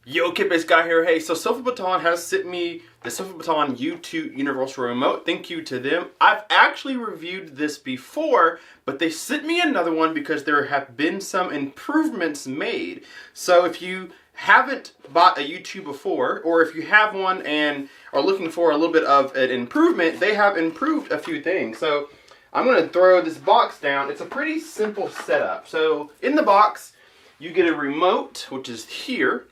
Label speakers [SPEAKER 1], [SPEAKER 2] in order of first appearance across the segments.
[SPEAKER 1] Yo, Kid-Based Guy here. Hey, so Sofabaton has sent me the Sofabaton U2 Universal Remote. Thank you to them. I've actually reviewed this before, but they sent me another one because there have been some improvements made. So if you haven't bought a U2 before, or if you have one and are looking for a little bit of an improvement, they have improved a few things. So I'm going to throw this box down. It's a pretty simple setup. So in the box, you get a remote, which is here.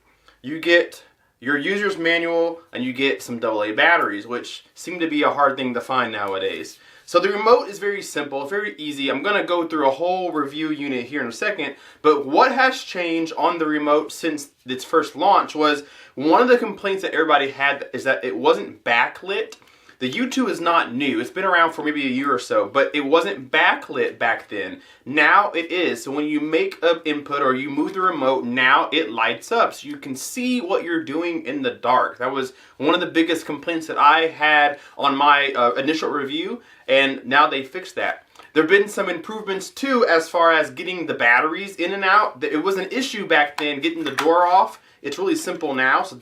[SPEAKER 1] You get your user's manual, and you get some AA batteries, which seem to be a hard thing to find nowadays. So the remote is very simple, very easy. I'm going to go through a whole review unit here in a second, but what has changed on the remote since its first launch was one of the complaints that everybody had is that it wasn't backlit. The U2 is not new. It's been around for maybe a year or so, but it wasn't backlit back then. Now it is. So when you make an input or you move the remote, now it lights up. So you can see what you're doing in the dark. That was one of the biggest complaints that I had on my initial review, and now they fixed that. There have been some improvements too as far as getting the batteries in and out. It was an issue back then getting the door off. It's really simple now, so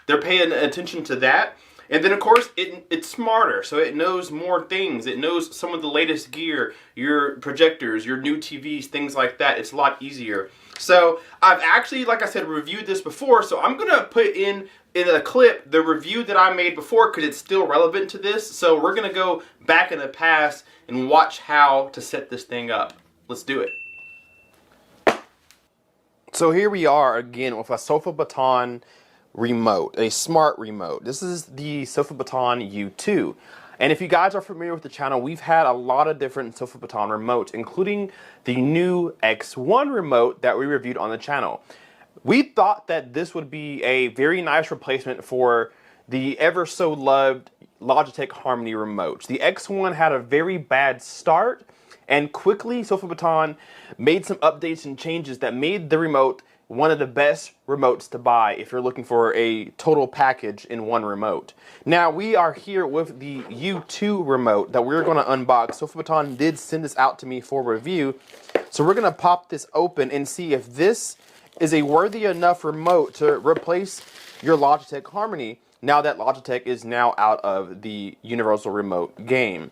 [SPEAKER 1] they're paying attention to that. And then, of course, it's smarter, so it knows more things. It knows some of the latest gear, your projectors, your new TVs, things like that. It's a lot easier. So I've actually, like I said, reviewed this before, so I'm going to put in a clip the review that I made before because it's still relevant to this. So we're going to go back in the past and watch how to set this thing up. Let's do it. So here we are again with a Sofabaton remote, a smart remote. This is the Sofabaton U2. And if you guys are familiar with the channel, we've had a lot of different Sofabaton remotes, including the new X1 remote that we reviewed on the channel. We thought that this would be a very nice replacement for the ever so loved Logitech Harmony remotes. The X1 had a very bad start, and quickly Sofabaton made some updates and changes that made the remote one of the best remotes to buy if you're looking for a total package in one remote. Now we are here with the U2 remote that we're going to unbox. Sofabaton did send this out to me for review, so we're going to pop this open and see if this is a worthy enough remote to replace your Logitech Harmony now that Logitech is now out of the universal remote game.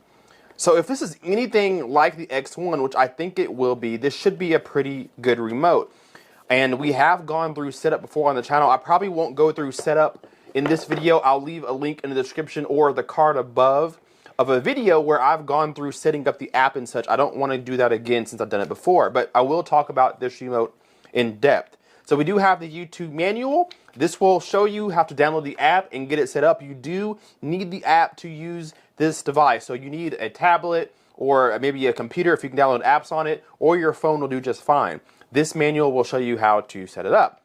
[SPEAKER 1] So if this is anything like the X1, which I think it will be, this should be a pretty good remote. And we have gone through setup before on the channel. I probably won't go through setup in this video. I'll leave a link in the description or the card above of a video where I've gone through setting up the app and such. I don't want to do that again since I've done it before, but I will talk about this remote in depth. So we do have the U2 manual. This will show you how to download the app and get it set up. You do need the app to use this device. So you need a tablet or maybe a computer if you can download apps on it, or your phone will do just fine. This manual will show you how to set it up.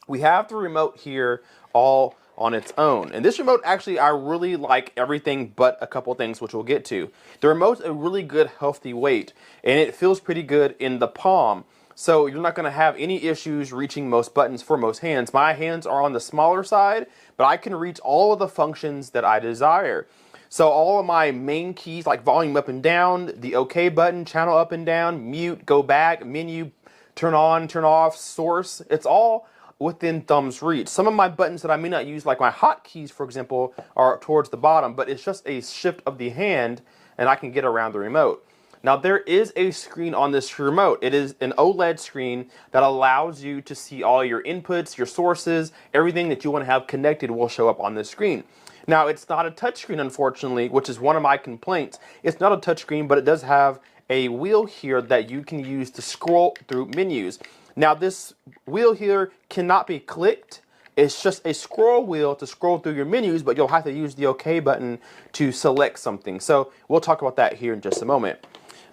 [SPEAKER 1] We have the remote here all on its own. And this remote, actually, I really like everything but a couple things, which we'll get to. The remote's a really good, healthy weight, and it feels pretty good in the palm. So you're not going to have any issues reaching most buttons for most hands. My hands are on the smaller side, but I can reach all of the functions that I desire. So all of my main keys, like volume up and down, the OK button, channel up and down, mute, go back, menu, turn on, turn off, source, it's all within thumb's reach. Some of my buttons that I may not use, like my hotkeys, for example, are towards the bottom, but it's just a shift of the hand and I can get around the remote. Now there is a screen on this remote. It is an OLED screen that allows you to see all your inputs, your sources, everything that you want to have connected will show up on this screen. Now it's not a touchscreen, unfortunately, which is one of my complaints. It's not a touchscreen, but it does have a wheel here that you can use to scroll through menus. Now this wheel here cannot be clicked. It's just a scroll wheel to scroll through your menus, but you'll have to use the OK button to select something. So we'll talk about that here in just a moment.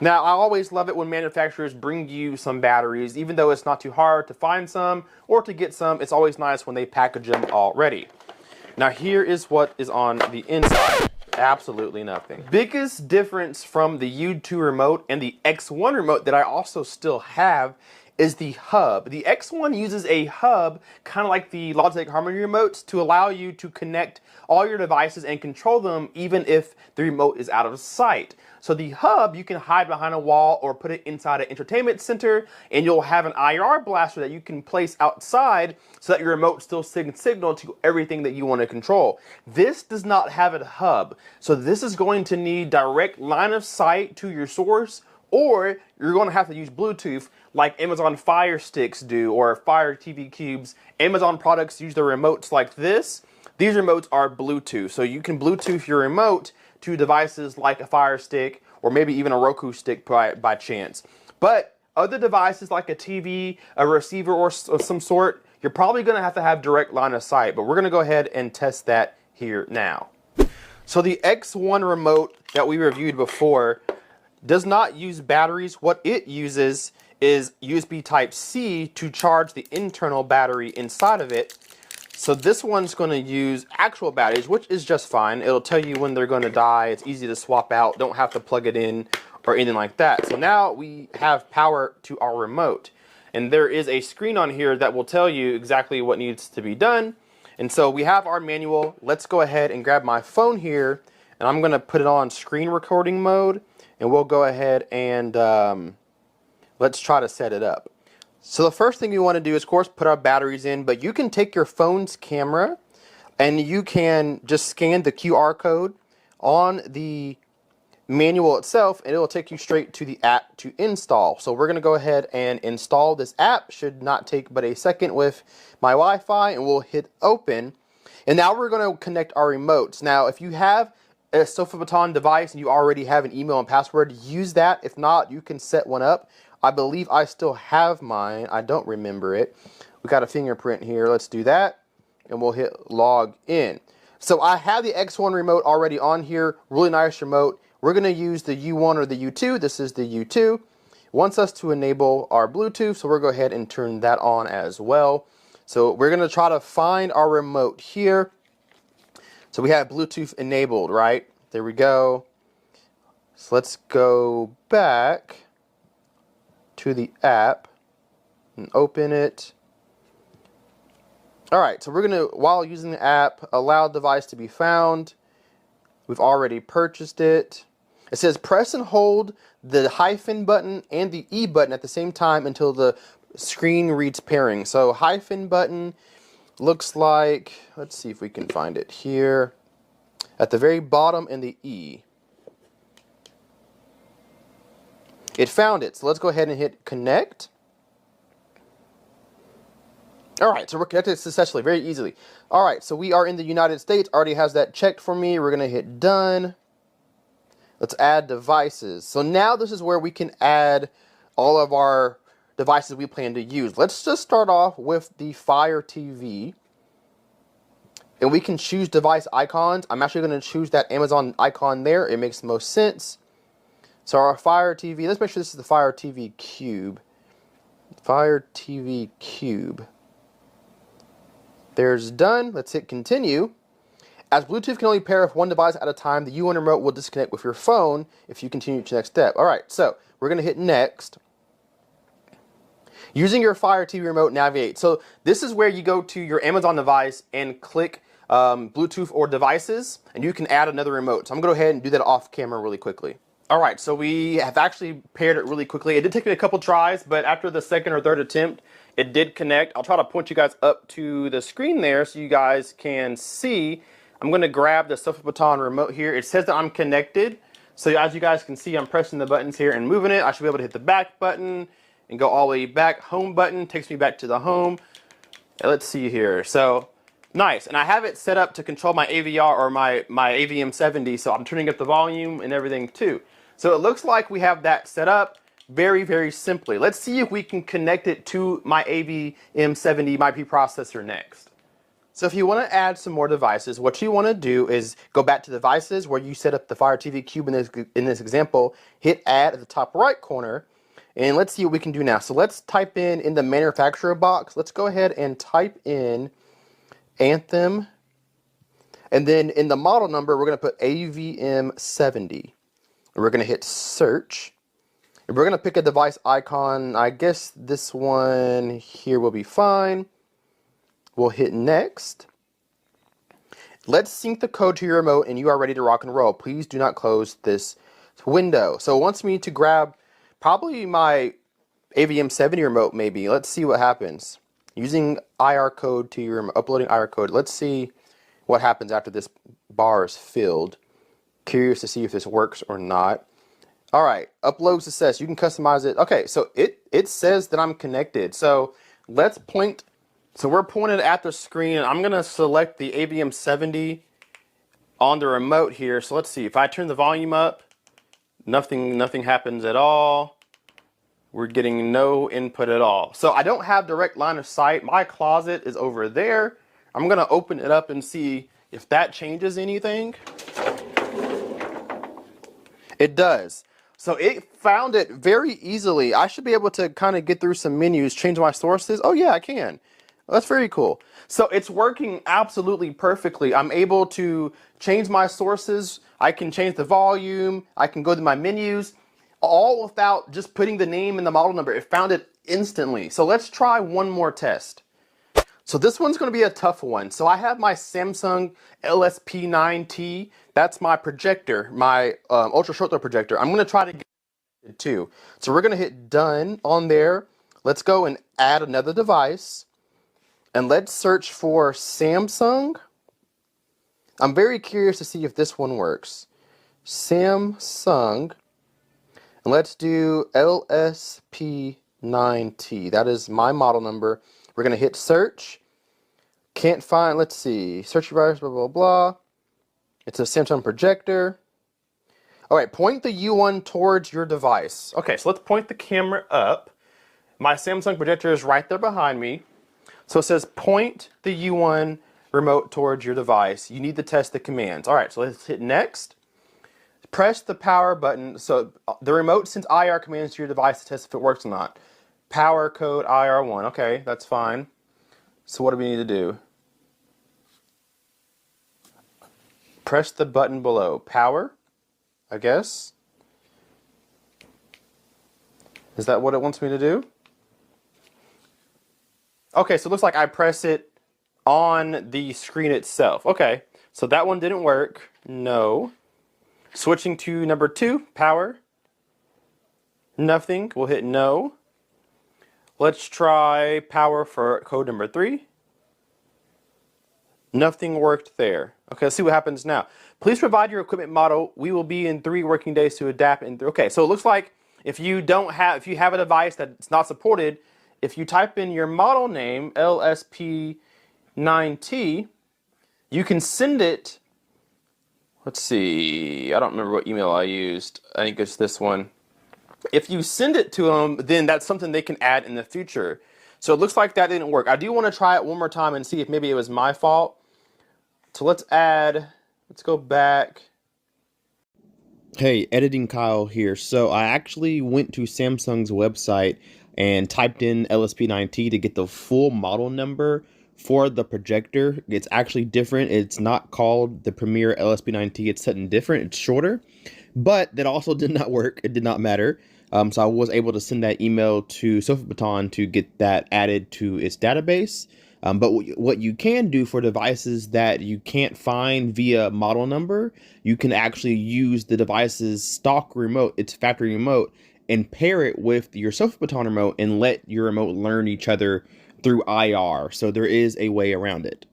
[SPEAKER 1] Now I always love it when manufacturers bring you some batteries, even though it's not too hard to find some or to get some. It's always nice when they package them already. Now here is what is on the inside. Absolutely nothing. Biggest difference from the U2 remote and the X1 remote that I also still have is the hub. The X1 uses a hub, kind of like the Logitech Harmony remotes, to allow you to connect all your devices and control them even if the remote is out of sight. So the hub, you can hide behind a wall or put it inside an entertainment center, and you'll have an IR blaster that you can place outside so that your remote still sends signal to everything that you want to control. This does not have a hub, so this is going to need direct line of sight to your source, or you're going to have to use Bluetooth like Amazon Fire Sticks do, or Fire TV Cubes. Amazon products use their remotes like this. These remotes are Bluetooth, so you can Bluetooth your remote to devices like a Fire Stick or maybe even a Roku stick by chance. But other devices like a TV, a receiver or some sort, you're probably going to have direct line of sight, but we're going to go ahead and test that here now. So the X1 remote that we reviewed before does not use batteries. What it uses is USB Type-C to charge the internal battery inside of it. So this one's going to use actual batteries, which is just fine. It'll tell you when they're going to die. It's easy to swap out. Don't have to plug it in or anything like that. So now we have power to our remote. And there is a screen on here that will tell you exactly what needs to be done. And so we have our manual. Let's go ahead and grab my phone here. And I'm going to put it on screen recording mode. And we'll go ahead and let's try to set it up. So the first thing you want to do is, of course, put our batteries in, but you can take your phone's camera and you can just scan the QR code on the manual itself, and it will take you straight to the app to install. So we're going to go ahead and install this app. Should not take but a second with my Wi-Fi, and we'll hit open. And now we're going to connect our remotes. Now, if you have a Sofabaton device and you already have an email and password, use that. If not, you can set one up. I believe I still have mine. I don't remember it. We got a fingerprint here. Let's do that, and we'll hit log in. So I have the X1 remote already on here. Really nice remote. We're going to use the U1 or the U2. This is the U2. It wants us to enable our Bluetooth, so we'll go ahead and turn that on as well. So we're going to try to find our remote here. So we have Bluetooth enabled, right? There we go. So let's go back to the app and open it. All right, so we're going to, while using the app, allow device to be found. We've already purchased it. It says press and hold the hyphen button and the E button at the same time until the screen reads pairing. So hyphen button looks like, let's see if we can find it here, at the very bottom, in the E. It found it, so let's go ahead and hit connect. Alright, so we're connected successfully, very easily. Alright, so we are in the United States, already has that checked for me. We're going to hit done. Let's add devices. So now this is where we can add all of our devices we plan to use. Let's just start off with the Fire TV. And we can choose device icons. I'm actually going to choose that Amazon icon there. It makes the most sense. So our Fire TV, let's make sure this is the Fire TV Cube. Fire TV Cube. There's done. Let's hit continue. As Bluetooth can only pair with one device at a time, the U1 remote will disconnect with your phone if you continue to the next step. Alright, so we're going to hit next. Using your Fire TV remote, navigate. So this is where you go to your Amazon device and click Bluetooth or devices, and you can add another remote. So I'm going to go ahead and do that off camera really quickly. Alright, so we have actually paired it really quickly. It did take me a couple tries, but after the second or third attempt, it did connect. I'll try to point you guys up to the screen there so you guys can see. I'm going to grab the Sofabaton remote here. It says that I'm connected. So as you guys can see, I'm pressing the buttons here and moving it. I should be able to hit the back button and go all the way back. Home button takes me back to the home. Let's see here. So nice. And I have it set up to control my AVR or my AVM70. So I'm turning up the volume and everything too. So it looks like we have that set up very, very simply. Let's see if we can connect it to my AVM70, my preprocessor next. So if you want to add some more devices, what you want to do is go back to devices where you set up the Fire TV Cube in this example, hit add at the top right corner, and let's see what we can do now. So let's type in the manufacturer box, let's go ahead and type in Anthem, and then in the model number, we're going to put AVM70. We're going to hit search, We're going to pick a device icon. I guess this one here will be fine. We'll hit next. Let's sync the code to your remote and you are ready to rock and roll. Please do not close this window. So it wants me to grab probably my AVM70 remote maybe. Let's see what happens. Using IR code to your remote, uploading IR code. Let's see what happens after this bar is filled. Curious to see if this works or not. All right, upload success. You can customize it. Okay, so it says that I'm connected. So let's point. So we're pointed at the screen. I'm gonna select the AVM70 on the remote here. So let's see. If I turn the volume up, nothing happens at all. We're getting no input at all. So I don't have direct line of sight. My closet is over there. I'm gonna open it up and see if that changes anything. It does. So it found it very easily. I should be able to kind of get through some menus, change my sources. Oh yeah, I can. That's very cool. So it's working absolutely perfectly. I'm able to change my sources. I can change the volume. I can go to my menus, all without just putting the name and the model number. It found it instantly. So let's try one more test. So this one's going to be a tough one. So I have my Samsung LSP9T. That's my projector, my ultra short throw projector. I'm going to try to get it too. So we're going to hit done on there. Let's go and add another device. And let's search for Samsung. I'm very curious to see if this one works. Samsung. And let's do LSP9T. That is my model number. We're going to hit search. Can't find, let's see, search device, blah, blah, blah. It's a Samsung projector. All right, point the U1 towards your device. Okay, so let's point the camera up. My Samsung projector is right there behind me. So it says point the U1 remote towards your device. You need to test the commands. All right, so let's hit next. Press the power button. So the remote sends IR commands to your device to test if it works or not. Power code IR1. Okay, that's fine. So what do we need to do? Press the button below. Power, I guess. Is that what it wants me to do? Okay, so it looks like I press it on the screen itself. Okay, so that one didn't work. No. Switching to number 2, power. Nothing. We'll hit no. Let's try power for code number 3. Nothing worked there. Okay, let's see what happens now. Please provide your equipment model. We will be in 3 working days to adapt. Okay, so it looks like if you have a device that's not supported, if you type in your model name, LSP9T, you can send it. Let's see. I don't remember what email I used. I think it's this one. If you send it to them, then that's something they can add in the future. So it looks like that didn't work. I do want to try it one more time and see if maybe it was my fault. So let's go back. Hey, Editing Kyle here. So I actually went to Samsung's website and typed in LSP9T to get the full model number for the projector. It's actually different. It's not called the Premier LSP9T. It's something different. It's shorter. But that also did not work. It did not matter. So I was able to send that email to Sofabaton to get that added to its database. But what you can do for devices that you can't find via model number, you can actually use the device's stock remote, its factory remote, and pair it with your Sofabaton remote and let your remote learn each other through IR. So there is a way around it.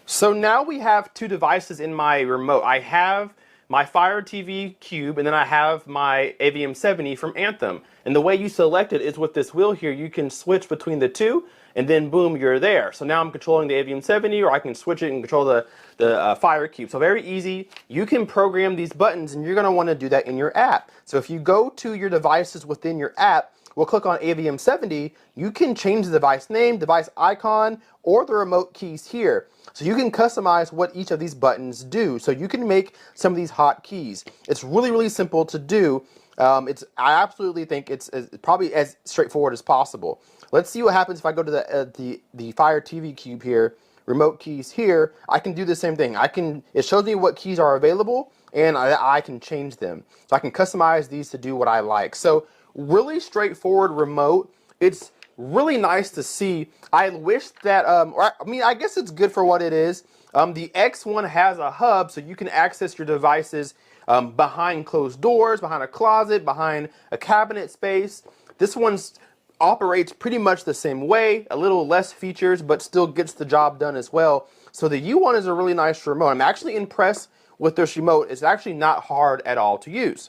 [SPEAKER 1] So now we have 2 devices in my remote. I have my Fire TV Cube, and then I have my AVM70 from Anthem. And the way you select it is with this wheel here. You can switch between the 2, and then boom, you're there. So now I'm controlling the AVM70, or I can switch it and control the Fire Cube. So very easy. You can program these buttons, and you're going to want to do that in your app. So if you go to your devices within your app, we'll click on AVM70, you can change the device name, device icon, or the remote keys here. So you can customize what each of these buttons do. So you can make some of these hotkeys. It's really, really simple to do. I absolutely think it's probably as straightforward as possible. Let's see what happens if I go to the Fire TV Cube here, remote keys here. I can do the same thing. It shows me what keys are available, and I can change them. So I can customize these to do what I like. So really straightforward remote. It's really nice to see. I wish that, I guess it's good for what it is. The X1 has a hub, so you can access your devices behind closed doors, behind a closet, behind a cabinet space. This one operates pretty much the same way, a little less features, but still gets the job done as well. So the U1 is a really nice remote. I'm actually impressed with this remote. It's actually not hard at all to use.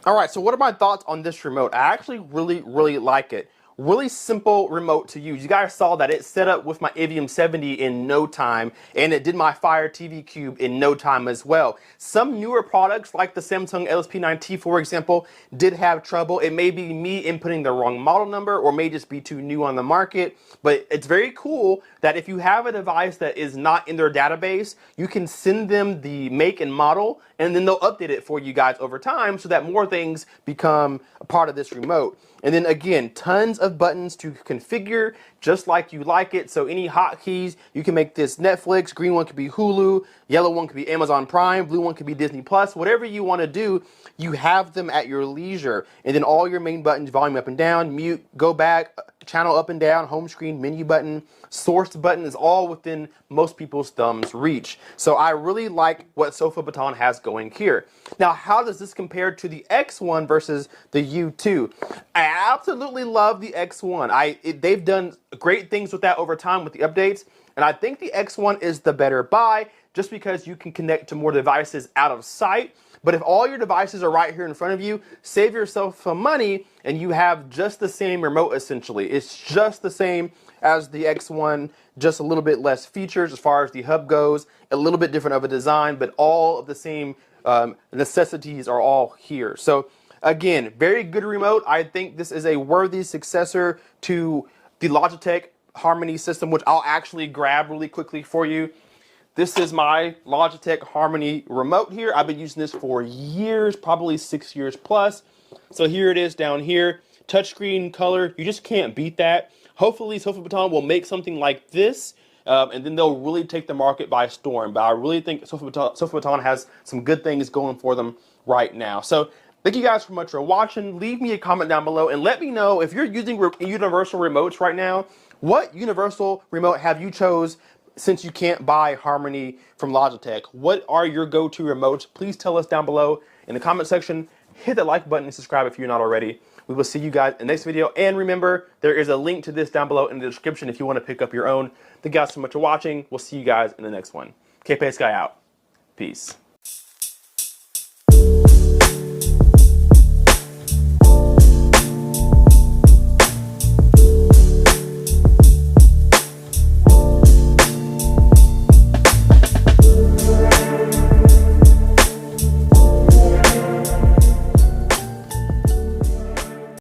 [SPEAKER 1] All right, so what are my thoughts on this remote? I actually really like it. Really simple remote to use. You guys saw that it set up with my Evium 70 in no time, and it did my Fire TV Cube in no time as well. Some newer products like the Samsung LSP9T, for example, did have trouble. It may be me inputting the wrong model number or may just be too new on the market, but it's very cool that if you have a device that is not in their database, you can send them the make and model, and then they'll update it for you guys over time so that more things become a part of this remote. And then again, tons of buttons to configure just like you like it. So any hotkeys, you can make this Netflix, green one could be Hulu, yellow one could be Amazon Prime, blue one could be Disney Plus, whatever you want to do, you have them at your leisure. And then all your main buttons, volume up and down, mute, go back, channel up and down, home screen, menu button, source button is all within most people's thumbs reach. So I really like what Sofabaton has going here. Now, how does this compare to the X1 versus the U2? I absolutely love the X1. They've done great things with that over time with the updates, and I think the X1 is the better buy just because you can connect to more devices out of sight. But if all your devices are right here in front of you, save yourself some money and you have just the same remote essentially. It's just the same as the X1, just a little bit less features as far as the hub goes, a little bit different of a design, but all of the same necessities are all here. So again, very good remote. I think this is a worthy successor to the Logitech Harmony system, which I'll actually grab really quickly for you. This is my Logitech Harmony remote here. I've been using this for years, probably 6 years plus. So here it is down here. Touchscreen color, you just can't beat that. Hopefully Sofabaton will make something like this, and then they'll really take the market by storm. But I really think Sofabaton has some good things going for them right now. So thank you guys so much for watching. Leave me a comment down below and let me know if you're using universal remotes right now. What universal remote have you chose since you can't buy Harmony from Logitech? What are your go-to remotes? Please tell us down below in the comment section. Hit the like button and subscribe if you're not already. We will see you guys in the next video. And remember, there is a link to this down below in the description if you want to pick up your own. Thank you guys so much for watching. We'll see you guys in the next one. KPS Guy out. Peace.